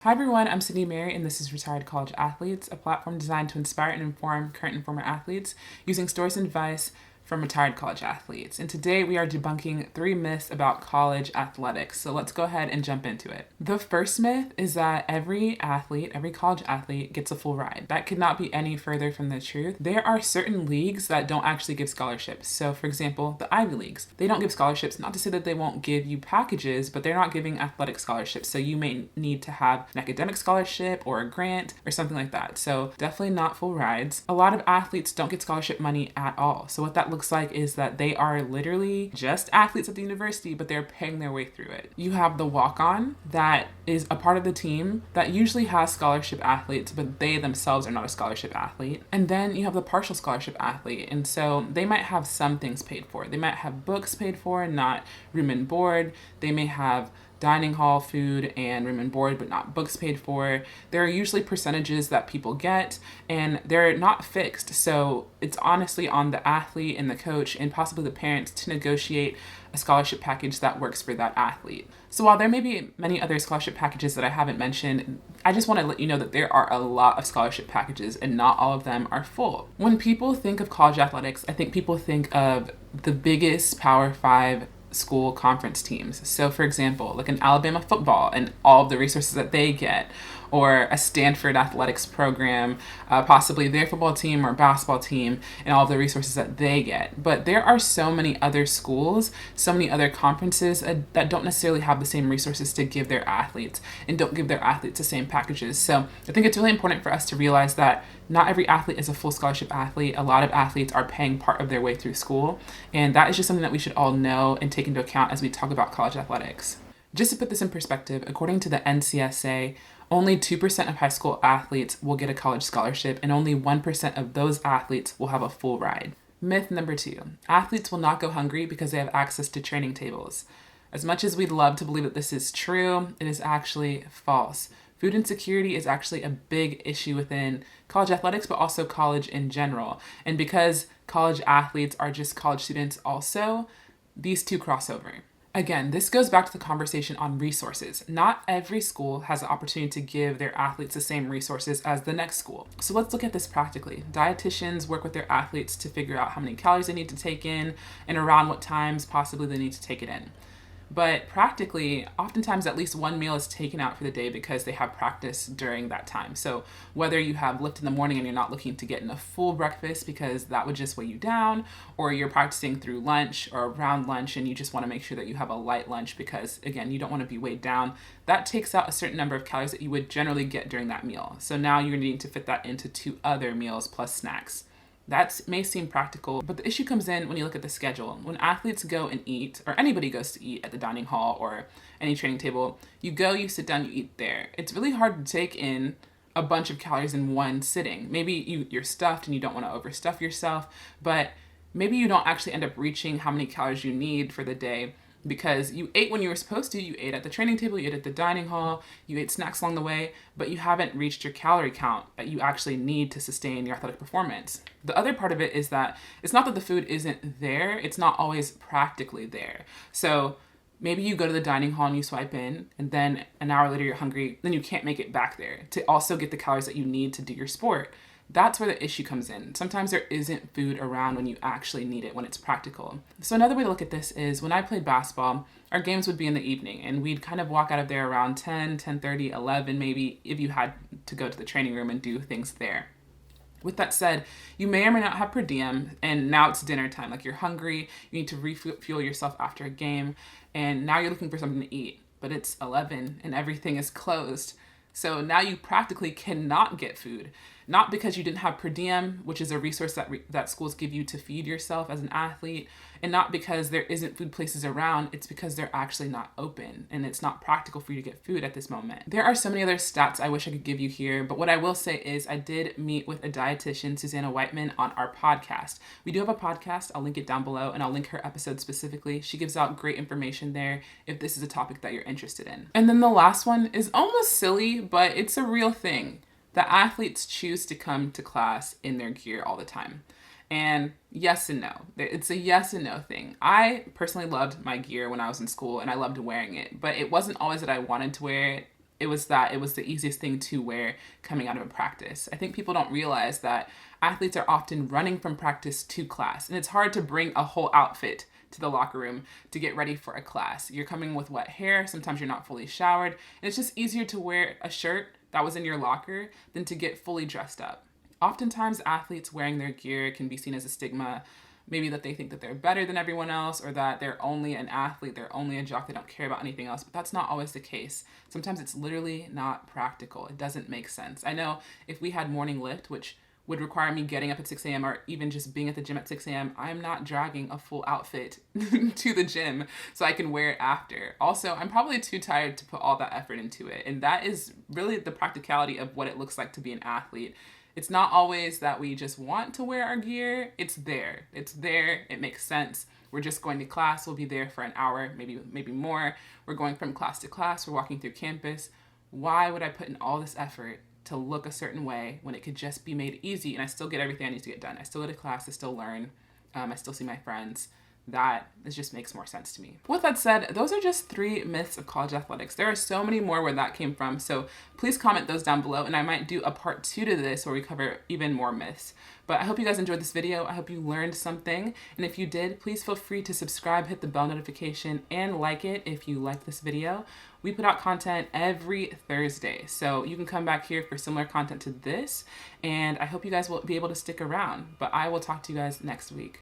Hi everyone, I'm Sydney Mary and this is Retired College Athletes, a platform designed to inspire and inform current and former athletes using stories and advice from retired college athletes. And today we are debunking 3 myths about college athletics. So let's go ahead and jump into it. The first myth is that every college athlete gets a full ride. That could not be any further from the truth. There are certain leagues that don't actually give scholarships. So for example, the Ivy Leagues. They don't give scholarships, not to say that they won't give you packages, but they're not giving athletic scholarships. So you may need to have an academic scholarship or a grant or something like that. So definitely not full rides. A lot of athletes don't get scholarship money at all. So what that looks like is that they are literally just athletes at the university, but they're paying their way through it. You have the walk-on that is a part of the team that usually has scholarship athletes, but they themselves are not a scholarship athlete. And then you have the partial scholarship athlete. And so they might have some things paid for. They might have books paid for, not room and board. They may have dining hall food and room and board, but not books paid for. There are usually percentages that people get, and they're not fixed. So it's honestly on the athlete and the coach and possibly the parents to negotiate a scholarship package that works for that athlete. So while there may be many other scholarship packages that I haven't mentioned, I just want to let you know that there are a lot of scholarship packages and not all of them are full. When people think of college athletics, I think people think of the biggest Power 5 school conference teams. So for example, like an Alabama football and all of the resources that they get, or a Stanford athletics program, possibly their football team or basketball team and all of the resources that they get. But there are so many other schools, so many other conferences that don't necessarily have the same resources to give their athletes and don't give their athletes the same packages. So I think it's really important for us to realize that not every athlete is a full scholarship athlete. A lot of athletes are paying part of their way through school. And that is just something that we should all know and take into account as we talk about college athletics. Just to put this in perspective, according to the NCSA, only 2% of high school athletes will get a college scholarship, and only 1% of those athletes will have a full ride. Myth number 2, athletes will not go hungry because they have access to training tables. As much as we'd love to believe that this is true, it is actually false. Food insecurity is actually a big issue within college athletics, but also college in general. And because college athletes are just college students also, these two cross over. Again, this goes back to the conversation on resources. Not every school has the opportunity to give their athletes the same resources as the next school. So let's look at this practically. Dietitians work with their athletes to figure out how many calories they need to take in and around what times possibly they need to take it in. But practically, oftentimes at least one meal is taken out for the day because they have practice during that time. So whether you have lift in the morning and you're not looking to get in a full breakfast because that would just weigh you down, or you're practicing through lunch or around lunch and you just want to make sure that you have a light lunch because, again, you don't want to be weighed down, that takes out a certain number of calories that you would generally get during that meal. So now you're needing to fit that into 2 other meals plus snacks. That may seem practical, but the issue comes in when you look at the schedule. When athletes go and eat, or anybody goes to eat at the dining hall or any training table, you go, you sit down, you eat there. It's really hard to take in a bunch of calories in one sitting. Maybe you're stuffed and you don't want to overstuff yourself, but maybe you don't actually end up reaching how many calories you need for the day because you ate when you were supposed to. You ate at the training table, you ate at the dining hall, you ate snacks along the way, but you haven't reached your calorie count that you actually need to sustain your athletic performance. The other part of it is that it's not that the food isn't there, it's not always practically there. So maybe you go to the dining hall and you swipe in, and then an hour later you're hungry, then you can't make it back there to also get the calories that you need to do your sport. That's where the issue comes in. Sometimes there isn't food around when you actually need it, when it's practical. So another way to look at this is when I played basketball, our games would be in the evening and we'd kind of walk out of there around 10, 10:30, 11 maybe if you had to go to the training room and do things there. With that said, you may or may not have per diem, and now it's dinner time. Like you're hungry, you need to refuel yourself after a game, and now you're looking for something to eat, but it's 11 and everything is closed. So now you practically cannot get food, not because you didn't have per diem, which is a resource that schools give you to feed yourself as an athlete, and not because there isn't food places around, it's because they're actually not open and it's not practical for you to get food at this moment. There are so many other stats I wish I could give you here, but what I will say is I did meet with a dietitian, Susanna Whiteman, on our podcast. We do have a podcast, I'll link it down below, and I'll link her episode specifically. She gives out great information there if this is a topic that you're interested in. And then the last one is almost silly, but it's a real thing. The athletes choose to come to class in their gear all the time. And yes and no. It's a yes and no thing. I personally loved my gear when I was in school and I loved wearing it, but it wasn't always that I wanted to wear it it was that it was the easiest thing to wear coming out of a practice. I think people don't realize that athletes are often running from practice to class, and it's hard to bring a whole outfit to the locker room to get ready for a class. You're coming with wet hair, sometimes you're not fully showered, and it's just easier to wear a shirt that was in your locker than to get fully dressed up. Oftentimes, athletes wearing their gear can be seen as a stigma, maybe that they think that they're better than everyone else, or that they're only an athlete, they're only a jock, they don't care about anything else, but that's not always the case. Sometimes it's literally not practical. It doesn't make sense. I know if we had morning lift, which would require me getting up at 6 a.m. or even just being at the gym at 6 a.m., I'm not dragging a full outfit to the gym so I can wear it after. Also, I'm probably too tired to put all that effort into it. And that is really the practicality of what it looks like to be an athlete. It's not always that we just want to wear our gear. It's there. It's there. It makes sense. We're just going to class. We'll be there for an hour, maybe more. We're going from class to class. We're walking through campus. Why would I put in all this effort to look a certain way when it could just be made easy and I still get everything I need to get done? I still go to class. I still learn. I still see my friends. That just makes more sense to me. With that said, those are just 3 myths of college athletics. There are so many more where that came from, so please comment those down below, and I might do a part 2 to this where we cover even more myths. But I hope you guys enjoyed this video. I hope you learned something, and if you did, please feel free to subscribe, hit the bell notification, and like it if you liked this video. We put out content every Thursday, so you can come back here for similar content to this, and I hope you guys will be able to stick around. But I will talk to you guys next week.